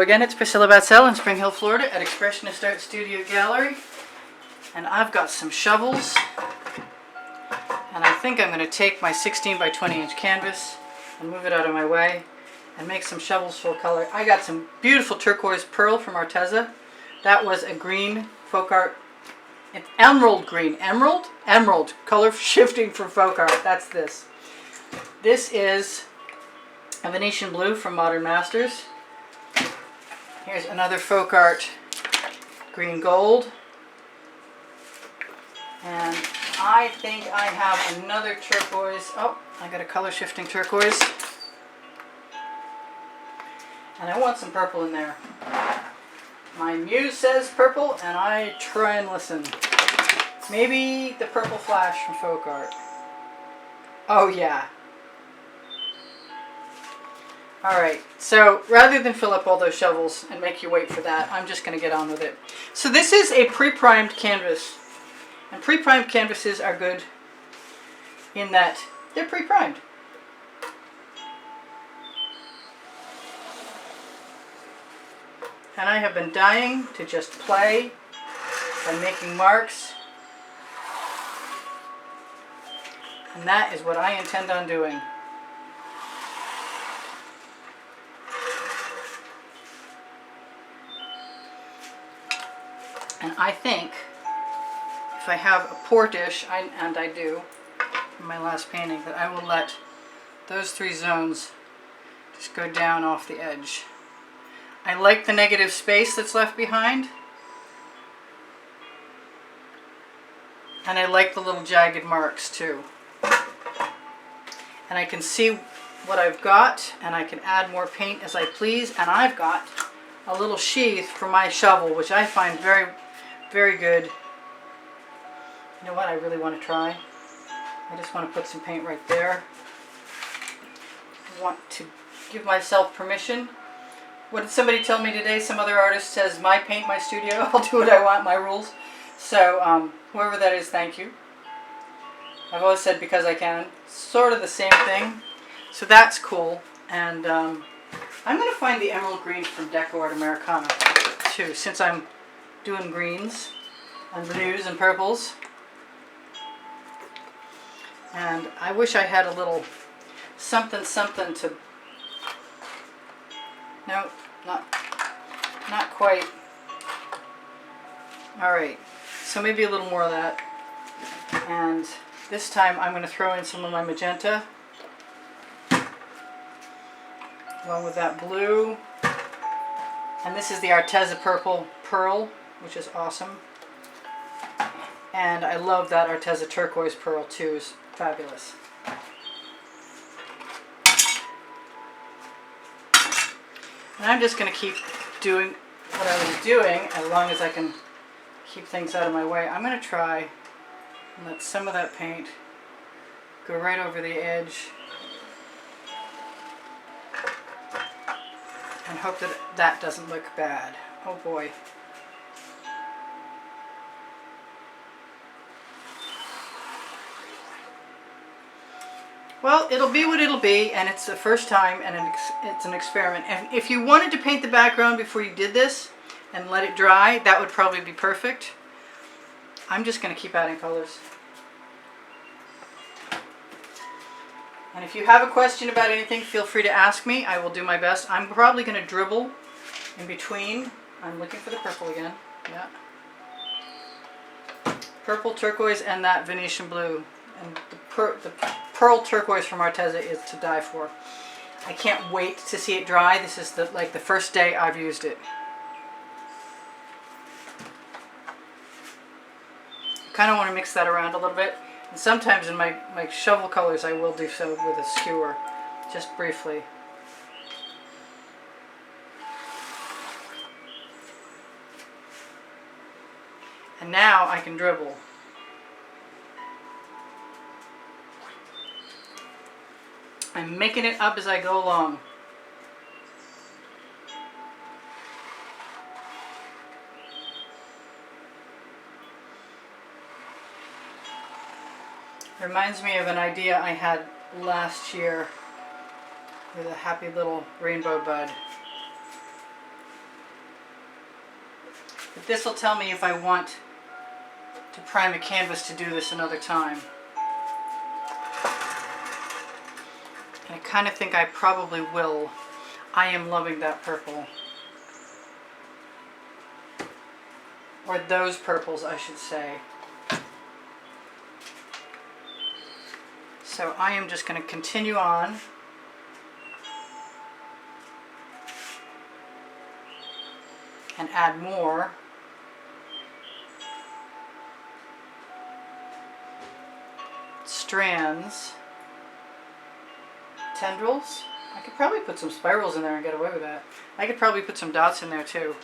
again, it's Priscilla Batzell in Spring Hill, Florida at Expressionist Art Studio Gallery. And I've got some shovels. And I think I'm going to take my 16 by 20 inch canvas and move it out of my way and make some shovels full color. I got some beautiful turquoise pearl from Arteza. That was a green folk art. It's emerald green. Emerald. Color shifting from folk art. That's this. This is a Venetian blue from Modern Masters. Here's another folk art green gold. And I think I have another turquoise. Oh, I got a color shifting turquoise. And I want some purple in there. My muse says purple, and I try and listen. Maybe the purple flash from folk art. Oh yeah. Alright, so rather than fill up all those shovels and make you wait for that, I'm just going to get on with it. So this is a pre-primed canvas. And pre-primed canvases are good in that they're pre-primed. And I have been dying to just play by making marks. And that is what I intend on doing. And I think if I have a pour dish, and I do in my last painting, that I will let those three zones just go down off the edge. I like the negative space that's left behind. And I like the little jagged marks too. And I can see what I've got, and I can add more paint as I please. And I've got a little sheath for my shovel, which I find very, very good. You know what I really want to try? I just want to put some paint right there. I want to give myself permission. What did somebody tell me today? Some other artist says, my paint, my studio. I'll do what I want, my rules. So whoever that is, thank you. I've always said because I can. Sort of the same thing. So that's cool. And I'm going to find the emerald green from Deco Art Americana too, since I'm doing greens and blues and purples. And I wish I had a little something to... No, not quite. Alright, so maybe a little more of that. And this time I'm going to throw in some of my magenta, along with that blue. And this is the Arteza Purple Pearl, which is awesome. And I love that Arteza Turquoise Pearl too, it's fabulous. And I'm just going to keep doing what I was doing as long as I can keep things out of my way. I'm going to try and let some of that paint go right over the edge and hope that that doesn't look bad. Oh boy. Well, it'll be what it'll be, and it's the first time, and it's an experiment. And if you wanted to paint the background before you did this and let it dry, that would probably be perfect. I'm just going to keep adding colors. And if you have a question about anything, feel free to ask me. I will do my best. I'm probably going to dribble in between. I'm looking for the purple again. Yeah. Purple, turquoise, and that Venetian blue. And the pearl turquoise from Arteza is to die for. I can't wait to see it dry. This is like the first day I've used it. I kind of want to mix that around a little bit. And sometimes in my shovel colors I will do so with a skewer, just briefly. And now I can dribble. I'm making it up as I go along. Reminds me of an idea I had last year with a happy little rainbow bud. But this will tell me if I want to prime a canvas to do this another time. And I kind of think I probably will. I am loving that purple. Or those purples, I should say. So I am just going to continue on. And add more. Strands. Tendrils. I could probably put some spirals in there and get away with that. I could probably put some dots in there too.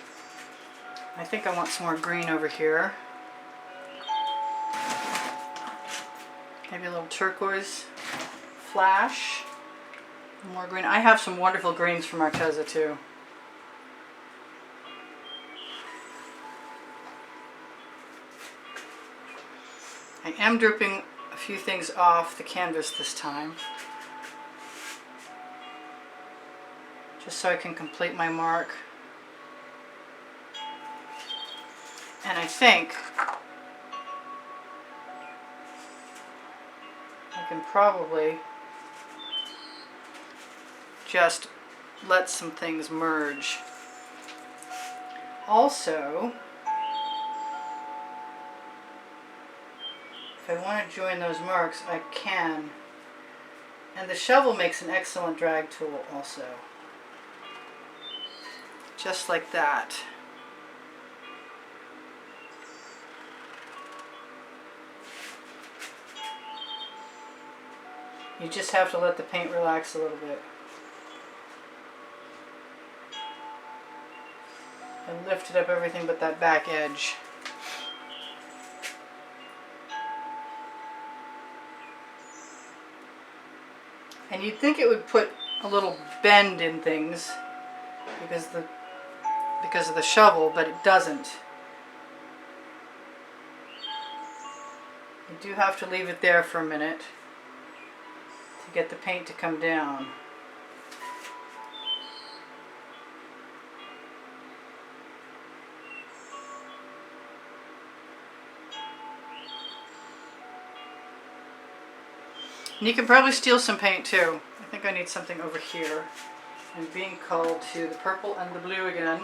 I think I want some more green over here. Maybe a little turquoise flash. More green. I have some wonderful greens from Arteza too. I am dripping a few things off the canvas this time, just so I can complete my mark. And I think I can probably just let some things merge. Also, if I want to join those marks, I can. And the shovel makes an excellent drag tool also. Just like that. You just have to let the paint relax a little bit. And lifted up everything but that back edge. And you'd think it would put a little bend in things because of the shovel, but it doesn't. You do have to leave it there for a minute to get the paint to come down. And you can probably steal some paint too. I think I need something over here. I'm being called to the purple and the blue again.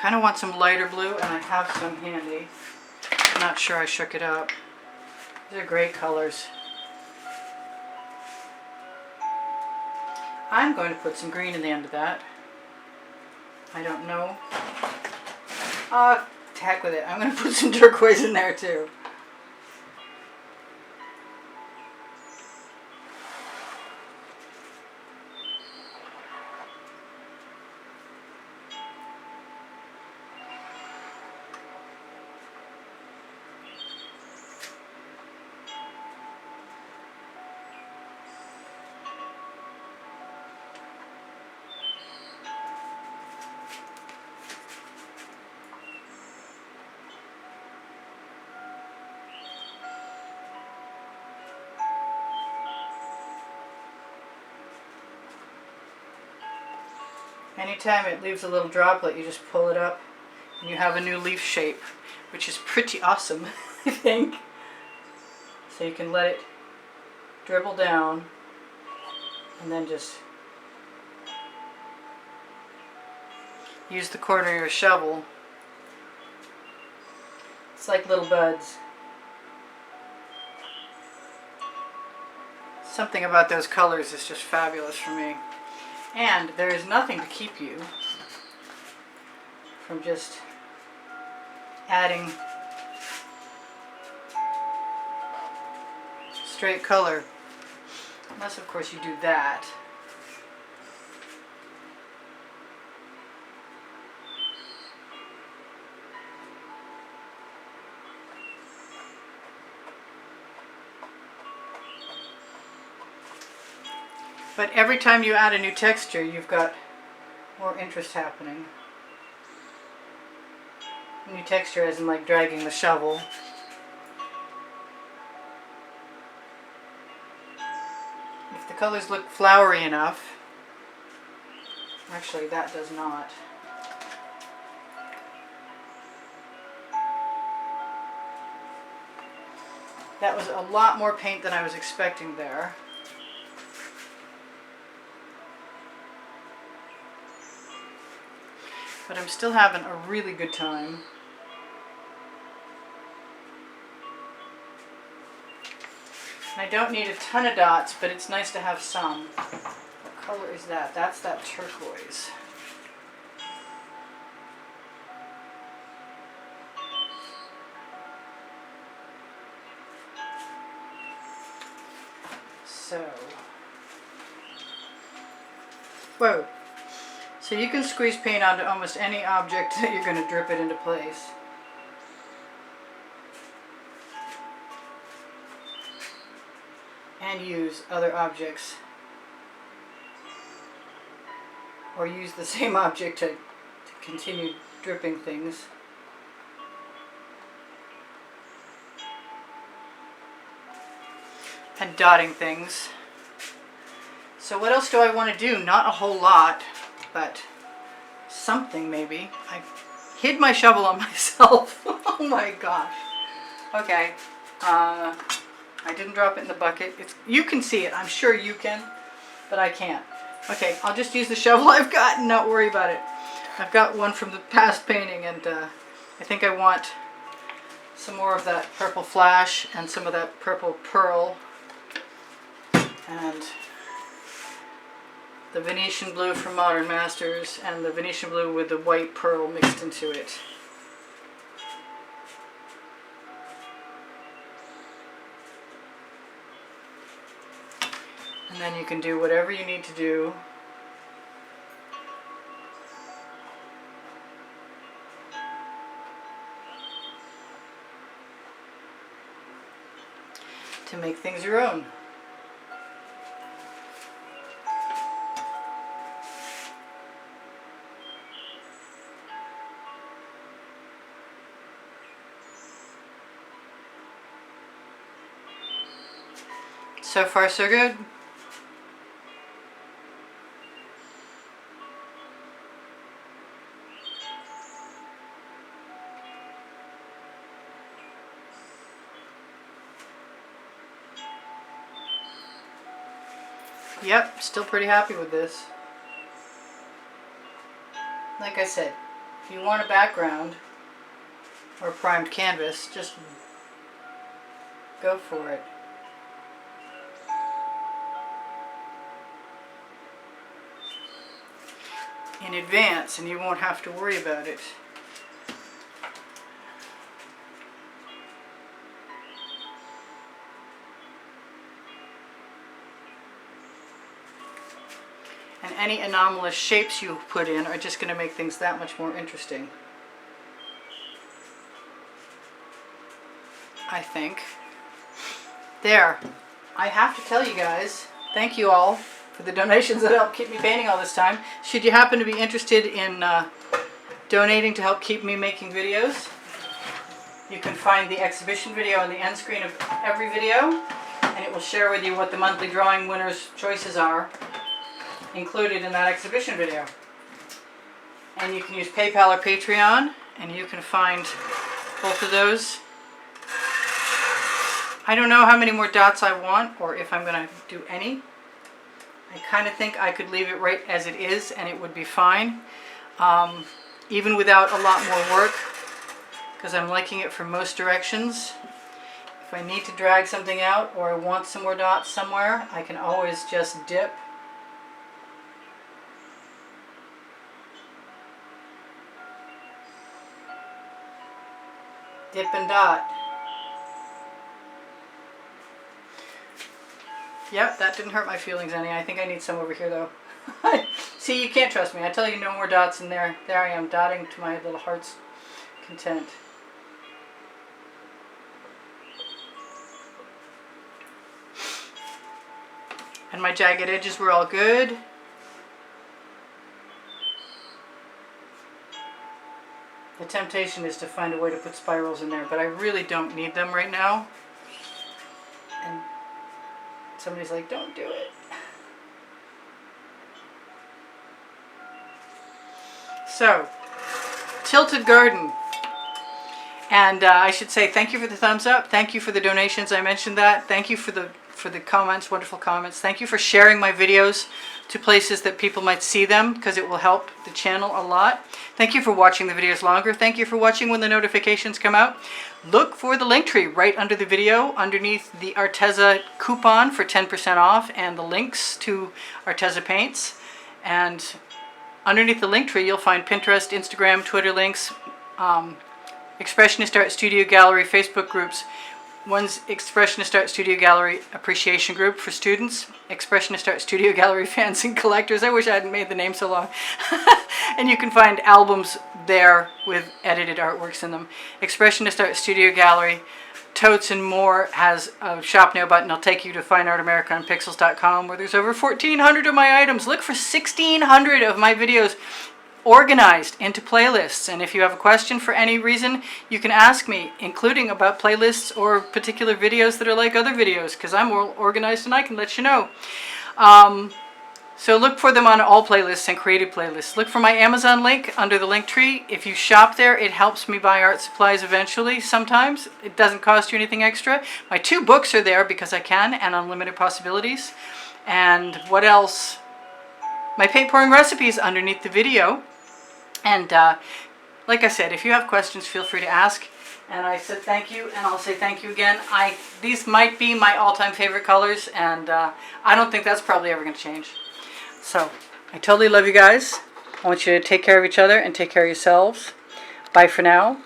Kind of want some lighter blue, and I have some handy. I'm not sure I shook it up. These are great colors. I'm going to put some green in the end of that. I don't know. To heck with it. I'm going to put some turquoise in there too. Anytime it leaves a little droplet, you just pull it up and you have a new leaf shape, which is pretty awesome, I think. So you can let it dribble down and then just use the corner of your shovel. It's like little buds. Something about those colors is just fabulous for me. And there is nothing to keep you from just adding straight color. Unless, of course, you do that. But every time you add a new texture, you've got more interest happening. New texture as in like dragging the shovel. If the colors look flowery enough, Actually, that does not. That was a lot more paint than I was expecting there. But I'm still having a really good time. And I don't need a ton of dots, but it's nice to have some. What color is that? That's that turquoise. So, whoa. So you can squeeze paint onto almost any object that you're going to drip it into place. And use other objects. Or use the same object to continue dripping things. And dotting things. So what else do I want to do? Not a whole lot, but something maybe. I hid my shovel on myself. Oh my gosh. Okay. I didn't drop it in the bucket. You can see it. I'm sure you can, but I can't. Okay, I'll just use the shovel I've got and not worry about it. I've got one from the past painting, and I think I want some more of that purple flash and some of that purple pearl. And the Venetian blue from Modern Masters, and the Venetian blue with the white pearl mixed into it. And then you can do whatever you need to do. To make things your own. So far, so good. Yep, still pretty happy with this. Like I said, if you want a background or primed canvas, just go for it. In advance, and you won't have to worry about it. And any anomalous shapes you put in are just going to make things that much more interesting, I think. There. I have to tell you guys, thank you all for the donations that helped keep me painting all this time. Should you happen to be interested in donating to help keep me making videos, you can find the exhibition video on the end screen of every video, and it will share with you what the monthly drawing winners' choices are included in that exhibition video. And you can use PayPal or Patreon, and you can find both of those. I don't know how many more dots I want, or if I'm going to do any. I kind of think I could leave it right as it is and it would be fine, even without a lot more work, because I'm liking it from most directions. If I need to drag something out or I want some more dots somewhere, I can always just dip. Dip and dot. Yep, that didn't hurt my feelings any. I think I need some over here though. See, you can't trust me. I tell you no more dots in there. There I am, dotting to my little heart's content. And my jagged edges were all good. The temptation is to find a way to put spirals in there, but I really don't need them right now. And somebody's like, don't do it. So, Tilted Garden. And I should say thank you for the thumbs up. Thank you for the donations. I mentioned that. Thank you for the comments, wonderful comments. Thank you for sharing my videos to places that people might see them, because it will help the channel a lot. Thank you for watching the videos longer. Thank you for watching when the notifications come out. Look for the link tree right under the video, underneath the Arteza coupon for 10% off and the links to Arteza paints. And underneath the link tree, you'll find Pinterest, Instagram, Twitter links, Expressionist Art Studio Gallery Facebook groups. One's Expressionist Art Studio Gallery Appreciation Group for students. Expressionist Art Studio Gallery fans and collectors. I wish I hadn't made the name so long. And you can find albums there with edited artworks in them. Expressionist Art Studio Gallery, Totes and More has a shop now button. I'll take you to Fine Art America on Pixels.com, where there's over 1,400 of my items. Look for 1,600 of my videos organized into playlists, and if you have a question for any reason, you can ask me, including about playlists or particular videos that are like other videos, because I'm more organized and I can let you know. So look for them on all playlists and creative playlists. Look for my Amazon link under the link tree. If you shop there, it helps me buy art supplies eventually. Sometimes it doesn't cost you anything extra. My 2 books are there because I can, and Unlimited Possibilities. And what else? My paint pouring recipes underneath the video. And like I said, if you have questions, feel free to ask. And I said thank you, and I'll say thank you again. These might be my all-time favorite colors, and I don't think that's probably ever going to change. So, I totally love you guys. I want you to take care of each other and take care of yourselves. Bye for now.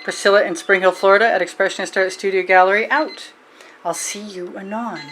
Priscilla in Spring Hill, Florida at Expressionist Art Studio Gallery out. I'll see you anon.